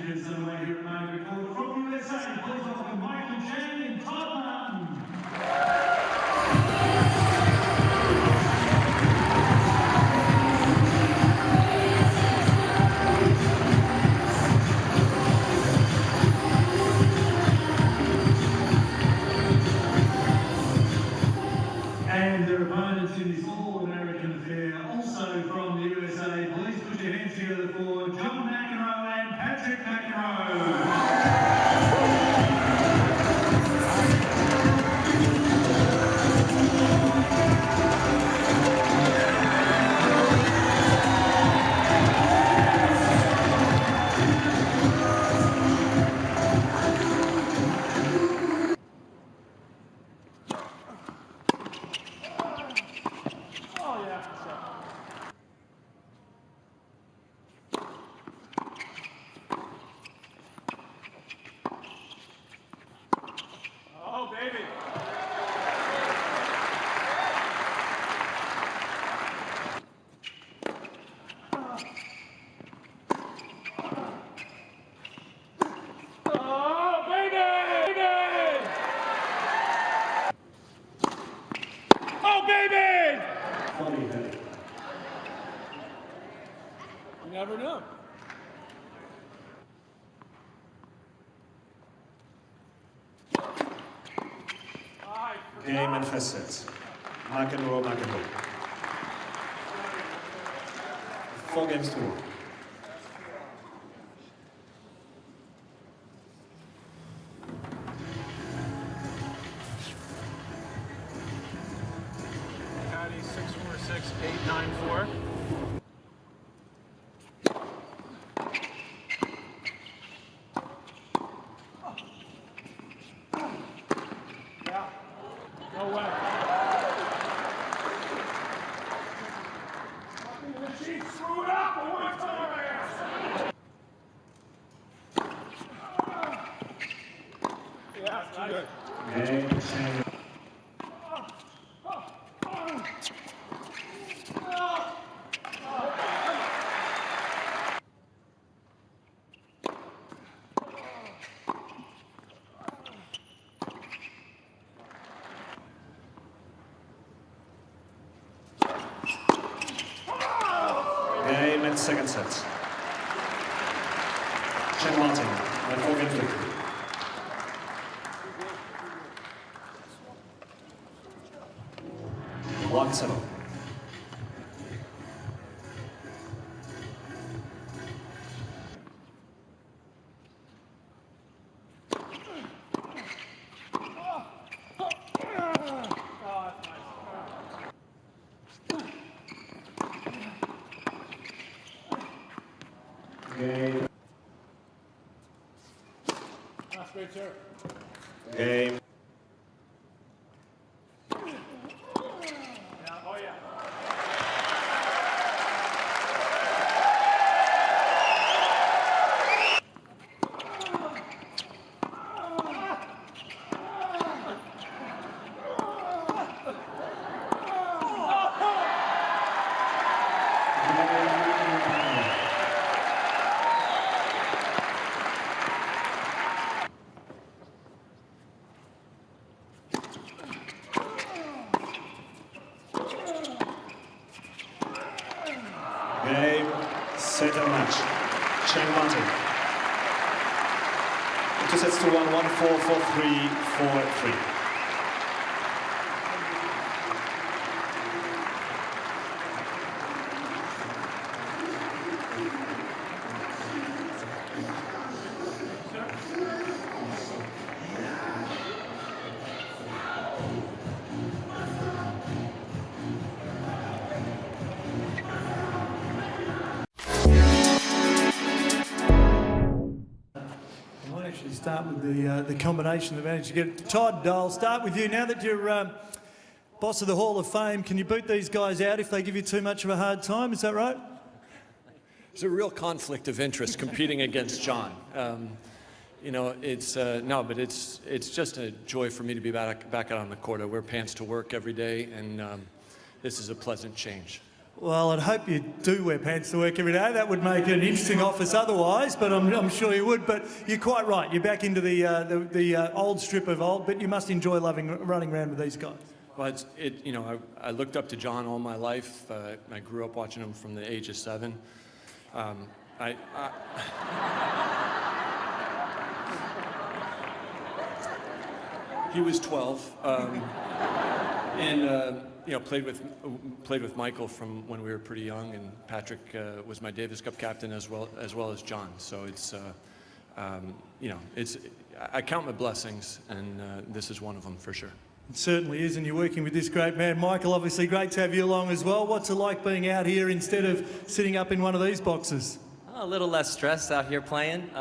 Michigan somewhere here at McEnroe. From USA, please welcome Chang and Martin. And their opponents in this All-American affair, also from the USA, please put your hands together for John McEnroe and Patrick McEnroe. Oh, baby. Oh, baby! Oh, baby! Funny, hey? You never know. Game and first set. McEnroe. 4 games to 1. Patty 646-894. Yeah. No way. She screwed up one time. Yeah, too good. Game, Chang. Game and second set. Chang Martin, and 4 games victory. One settle. Game. That's great, sir. Game. Yeah, oh yeah. Game, set and match. Chang Martin. 2 sets to 1, 1-4, 4-3, 4-3. I might actually start with the combination that managed to get. Todd, I'll start with you. Now that you're boss of the Hall of Fame, can you boot these guys out if they give you too much of a hard time? Is that right? It's a real conflict of interest competing against John. You know, it's no, but it's just a joy for me to be back out on the court. I wear pants to work every day, and this is a pleasant change. Well, I'd hope you do wear pants to work every day. That would make it an interesting office otherwise, but I'm sure you would. But you're quite right. You're back into the old strip of old, but you must enjoy running around with these guys. Well, I looked up to John all my life. I grew up watching him from the age of 7. He was 12, and played with Michael from when we were pretty young, and Patrick was my Davis Cup captain as well as John. So I count my blessings, and this is one of them for sure. It certainly is, and you're working with this great man. Michael, obviously great to have you along as well. What's it like being out here instead of sitting up in one of these boxes? A little less stress out here playing. We're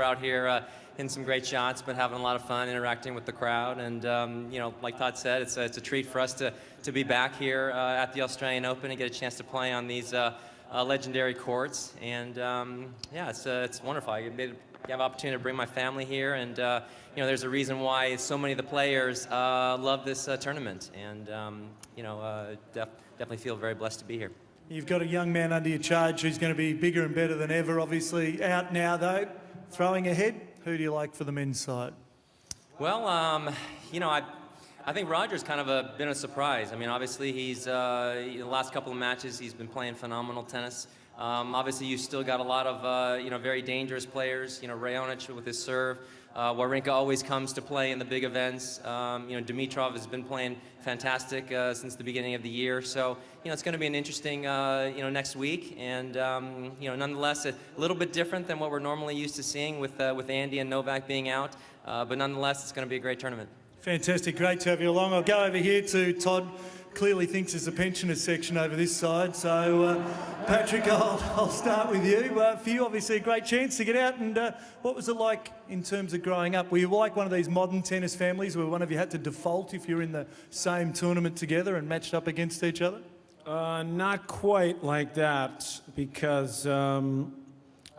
out here hitting some great shots, but having a lot of fun interacting with the crowd. And, like Todd said, it's a treat for us to be back here at the Australian Open and get a chance to play on these legendary courts. And, it's wonderful. I have an opportunity to bring my family here. And, there's a reason why so many of the players love this tournament. And, definitely feel very blessed to be here. You've got a young man under your charge who's going to be bigger and better than ever, obviously. Out now, though, throwing ahead. Who do you like for the men's side? Well, I think Roger's kind of been a surprise. I mean, obviously, he's the last couple of matches, he's been playing phenomenal tennis. Obviously, you've still got a lot of, very dangerous players. Raonic with his serve. Wawrinka always comes to play in the big events. Dimitrov has been playing fantastic since the beginning of the year. So, it's going to be an interesting, next week. And, nonetheless, a little bit different than what we're normally used to seeing with Andy and Novak being out. But nonetheless, it's going to be a great tournament. Fantastic. Great to have you along. I'll go over here to Todd. Clearly thinks there's a pensioners section over this side. So, Patrick, I'll start with you. For you, obviously, a great chance to get out. And what was it like in terms of growing up? Were you like one of these modern tennis families where one of you had to default if you're in the same tournament together and matched up against each other? Not quite like that, because I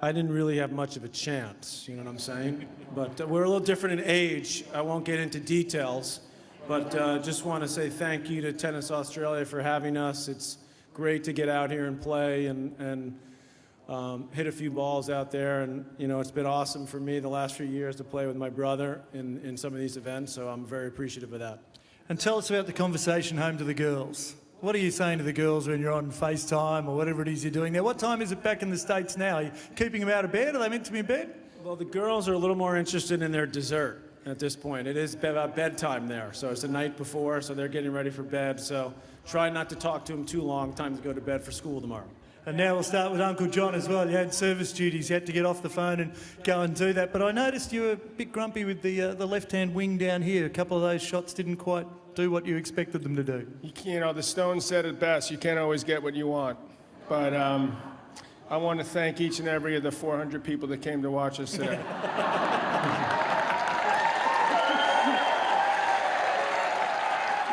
didn't really have much of a chance, you know what I'm saying? But we're a little different in age. I won't get into details. But just want to say thank you to Tennis Australia for having us. It's great to get out here and play and hit a few balls out there. And, it's been awesome for me the last few years to play with my brother in some of these events. So I'm very appreciative of that. And tell us about the conversation home to the girls. What are you saying to the girls when you're on FaceTime or whatever it is you're doing there? What time is it back in the States now? Are you keeping them out of bed? Are they meant to be in bed? Well, the girls are a little more interested in their dessert at this point. It is about bedtime there, so it's the night before, so they're getting ready for bed. So try not to talk to them too long. Time to go to bed for school tomorrow. And now we'll start with Uncle John as well. You had service duties. You had to get off the phone and go and do that. But I noticed you were a bit grumpy with the left-hand wing down here. A couple of those shots didn't quite do what you expected them to do. The Stones said it best. You can't always get what you want. But I want to thank each and every of the 400 people that came to watch us today.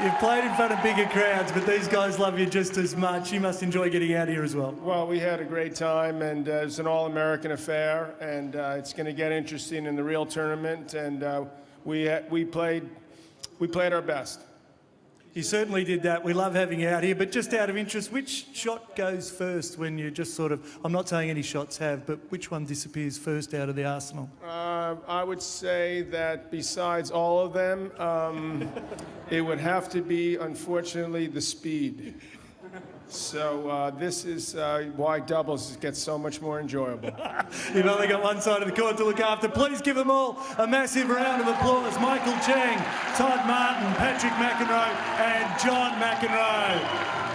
You've played in front of bigger crowds, but these guys love you just as much. You must enjoy getting out here as well. Well, we had a great time, and it's an all-American affair, and it's going to get interesting in the real tournament. And we played our best. You certainly did that. We love having you out here. But just out of interest, which shot goes first when you just sort of, I'm not saying any shots have, but which one disappears first out of the arsenal? I would say that besides all of them, it would have to be, unfortunately, the speed. So this is why doubles gets so much more enjoyable. You've only got one side of the court to look after. Please give them all a massive round of applause. Michael Chang, Todd Martin, Patrick McEnroe and John McEnroe.